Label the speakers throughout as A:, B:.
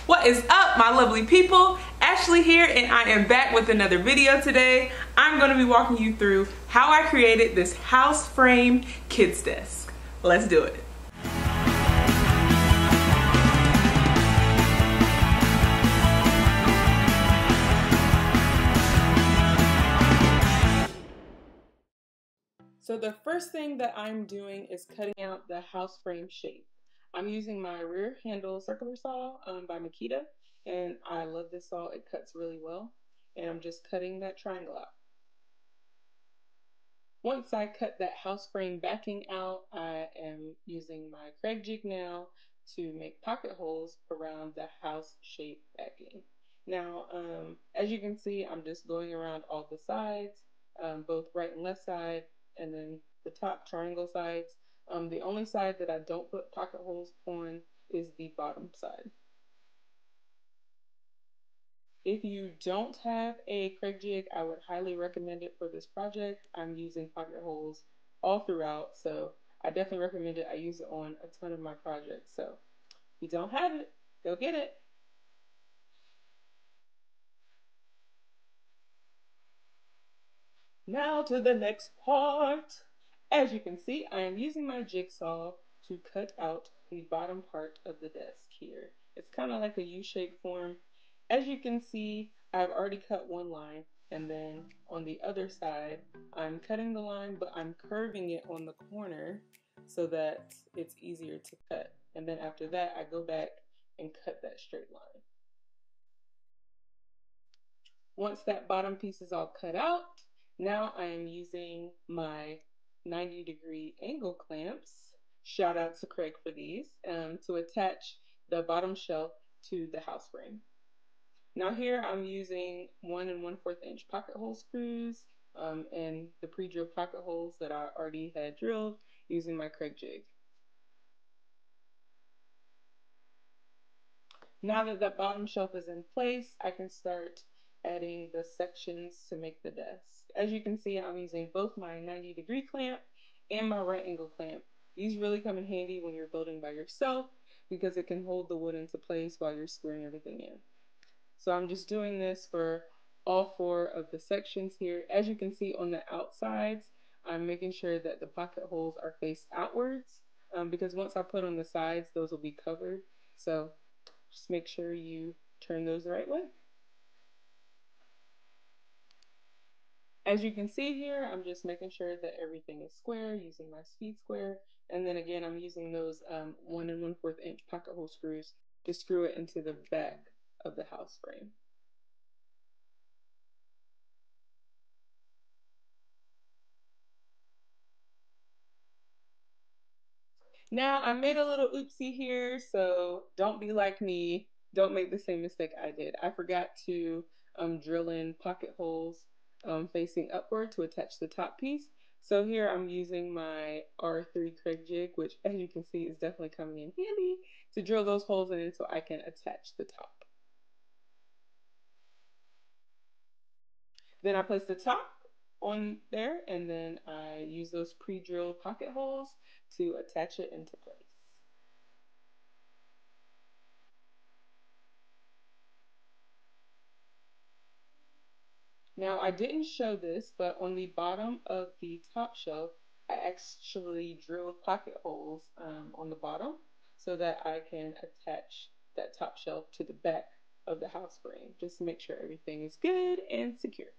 A: What is up, my lovely people? Ashley here, and I am back with another video today. I'm going to be walking you through how I created this house frame kids desk. Let's do it. So the first thing that I'm doing is cutting out the house frame shape. I'm using my rear handle circular saw by Makita, and I love this saw. It cuts really well, and I'm just cutting that triangle out. Once I cut that house frame backing out, I am using my Kreg jig now to make pocket holes around the house shape backing. Now, as you can see, I'm just going around all the sides, both right and left side, and then the top triangle sides. The only side that I don't put pocket holes on is the bottom side. If you don't have a Kreg jig, I would highly recommend it for this project. I'm using pocket holes all throughout, so I definitely recommend it. I use it on a ton of my projects, so if you don't have it, go get it. Now to the next part. As you can see, I am using my jigsaw to cut out the bottom part of the desk here. It's kind of like a U-shaped form. As you can see, I've already cut one line, and then on the other side, I'm cutting the line, but I'm curving it on the corner so that it's easier to cut. And then after that, I go back and cut that straight line. Once that bottom piece is all cut out, now I am using my 90-degree angle clamps, shout out to Kreg for these, to attach the bottom shelf to the house frame. Now here I'm using 1 1/4 inch pocket hole screws and the pre-drilled pocket holes that I already had drilled using my Kreg jig. Now that the bottom shelf is in place, I can start adding the sections to make the desk. As you can see, I'm using both my 90-degree clamp and my right angle clamp. These really come in handy when you're building by yourself because it can hold the wood into place while you're screwing everything in. So I'm just doing this for all 4 of the sections here. As you can see on the outsides, I'm making sure that the pocket holes are faced outwards because once I put on the sides, those will be covered. So just make sure you turn those the right way. As you can see here, I'm just making sure that everything is square using my speed square. And then again, I'm using those 1 1/4 inch pocket hole screws to screw it into the back of the house frame. Now, I made a little oopsie here, so don't be like me. Don't make the same mistake I did. I forgot to drill in pocket holes facing upward to attach the top piece. So here I'm using my R3 Kreg jig, which as you can see is definitely coming in handy to drill those holes in so I can attach the top. Then I place the top on there, and then I use those pre-drilled pocket holes to attach it into place. Now I didn't show this, but on the bottom of the top shelf, I actually drilled pocket holes on the bottom so that I can attach that top shelf to the back of the house frame, just to make sure everything is good and secure.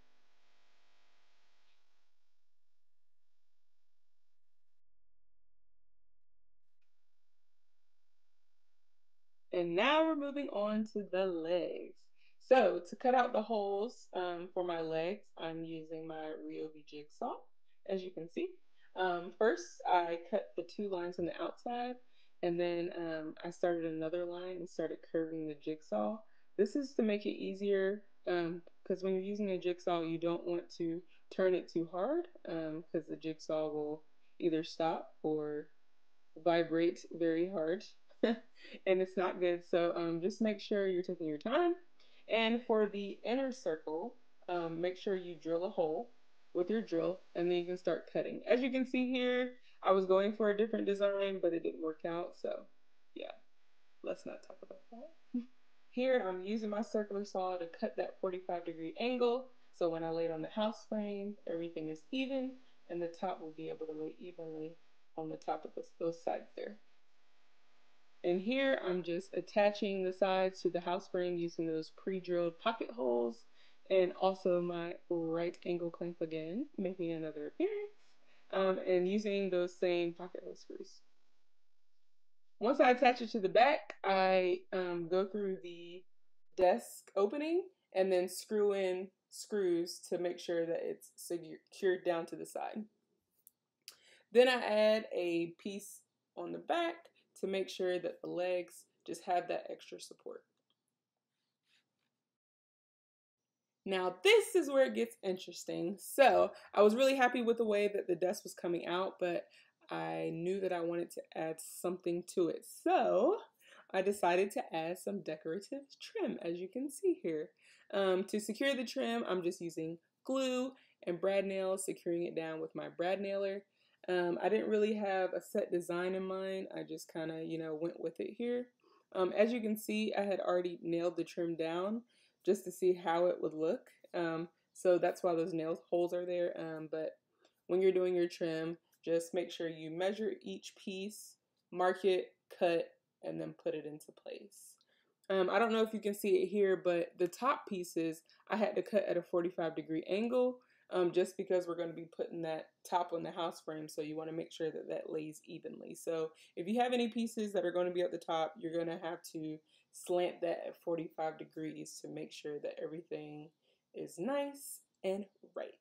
A: And now we're moving on to the legs. So to cut out the holes for my legs, I'm using my Ryobi jigsaw, as you can see. First, I cut the 2 lines on the outside, and then I started another line and started curving the jigsaw. This is to make it easier because when you're using a jigsaw, you don't want to turn it too hard because the jigsaw will either stop or vibrate very hard and it's not good. So just make sure you're taking your time. And for the inner circle, make sure you drill a hole with your drill and then you can start cutting. As you can see here, I was going for a different design, but it didn't work out. So yeah, let's not talk about that. Here I'm using my circular saw to cut that 45-degree angle, so when I lay it on the house frame, everything is even and the top will be able to lay evenly on the top of those sides there. And here I'm just attaching the sides to the house frame using those pre-drilled pocket holes, and also my right angle clamp again, making another appearance, and using those same pocket hole screws. Once I attach it to the back, I go through the desk opening and then screw in screws to make sure that it's secured down to the side. Then I add a piece on the back to make sure that the legs just have that extra support. Now this is where it gets interesting. So I was really happy with the way that the desk was coming out, but I knew that I wanted to add something to it. So I decided to add some decorative trim, as you can see here. To secure the trim, I'm just using glue and brad nails, securing it down with my brad nailer. I didn't really have a set design in mind. I just kind of, went with it here. As you can see, I had already nailed the trim down just to see how it would look. So that's why those nail holes are there. But when you're doing your trim, just make sure you measure each piece, mark it, cut, and then put it into place. I don't know if you can see it here, but the top pieces I had to cut at a 45-degree angle, just because we're going to be putting that top on the house frame, so you want to make sure that that lays evenly. So if you have any pieces that are going to be at the top, you're going to have to slant that at 45 degrees to make sure that everything is nice and right.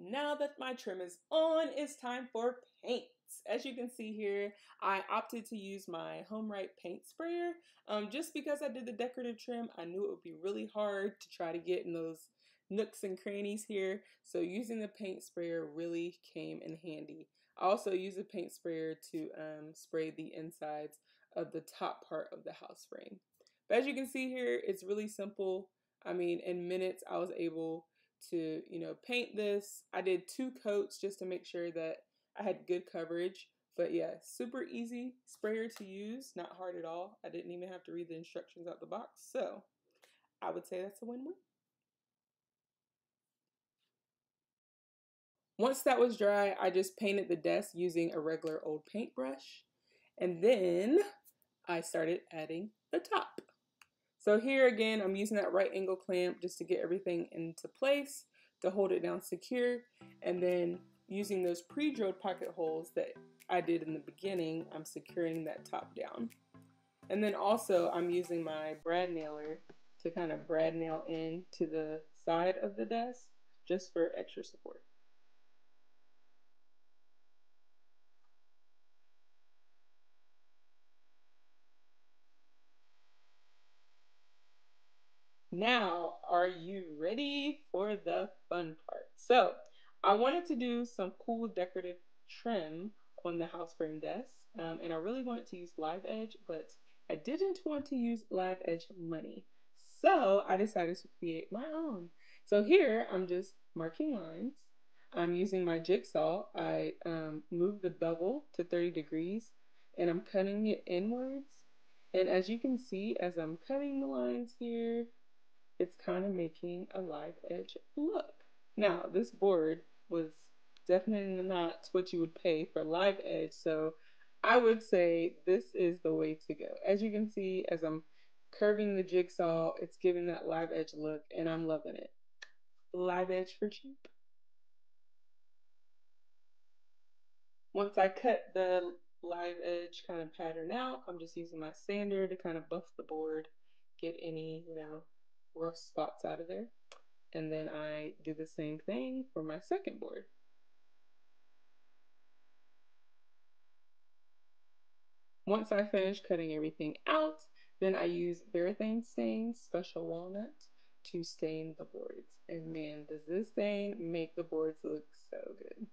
A: Now that my trim is on, it's time for paints. As you can see here, I opted to use my HomeRite paint sprayer. Just because I did the decorative trim, I knew it would be really hard to try to get in those nooks and crannies here. So using the paint sprayer really came in handy. I also use a paint sprayer to spray the insides of the top part of the house frame. But as you can see here, it's really simple. I mean, in minutes, I was able to, paint this. I did 2 coats just to make sure that I had good coverage. But yeah, super easy sprayer to use, not hard at all. I didn't even have to read the instructions out the box. So I would say that's a win-win. Once that was dry, I just painted the desk using a regular old paintbrush. And then I started adding the top. So here again, I'm using that right angle clamp just to get everything into place, to hold it down secure, and then using those pre-drilled pocket holes that I did in the beginning, I'm securing that top down. And then also I'm using my brad nailer to kind of brad nail in to the side of the desk just for extra support. Now, are you ready for the fun part? So, I wanted to do some cool decorative trim on the house frame desk, and I really wanted to use Live Edge, but I didn't want to use Live Edge money. So, I decided to create my own. So, here I'm just marking lines. I'm using my jigsaw. I moved the bevel to 30 degrees, and I'm cutting it inwards. And as you can see, as I'm cutting the lines here, it's kind of making a live edge look. Now, this board was definitely not what you would pay for live edge, so I would say this is the way to go. As you can see, as I'm curving the jigsaw, it's giving that live edge look, and I'm loving it. Live edge for cheap. Once I cut the live edge kind of pattern out, I'm just using my sander to kind of buff the board, get any, rough spots out of there. And then I do the same thing for my second board. Once I finish cutting everything out, then I use Varathane Stain Special Walnut to stain the boards. And man, does this stain make the boards look so good.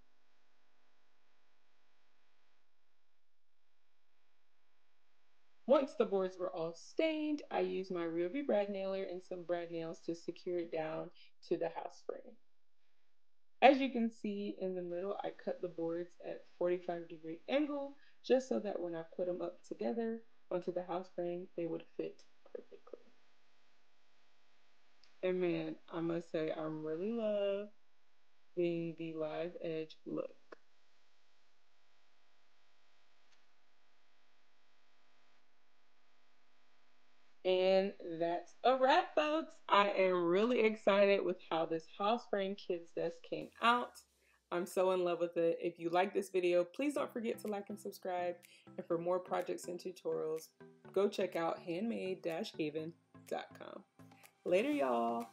A: Once the boards were all stained, I used my Ryobi brad nailer and some brad nails to secure it down to the house frame. As you can see in the middle, I cut the boards at 45-degree angle just so that when I put them up together onto the house frame, they would fit perfectly. And man, I must say, I really love the live edge look. And that's a wrap, folks. I am really excited with how this house frame kids desk came out. I'm so in love with it. If you like this video, please don't forget to like and subscribe. And for more projects and tutorials, go check out handmade-haven.com. Later, y'all.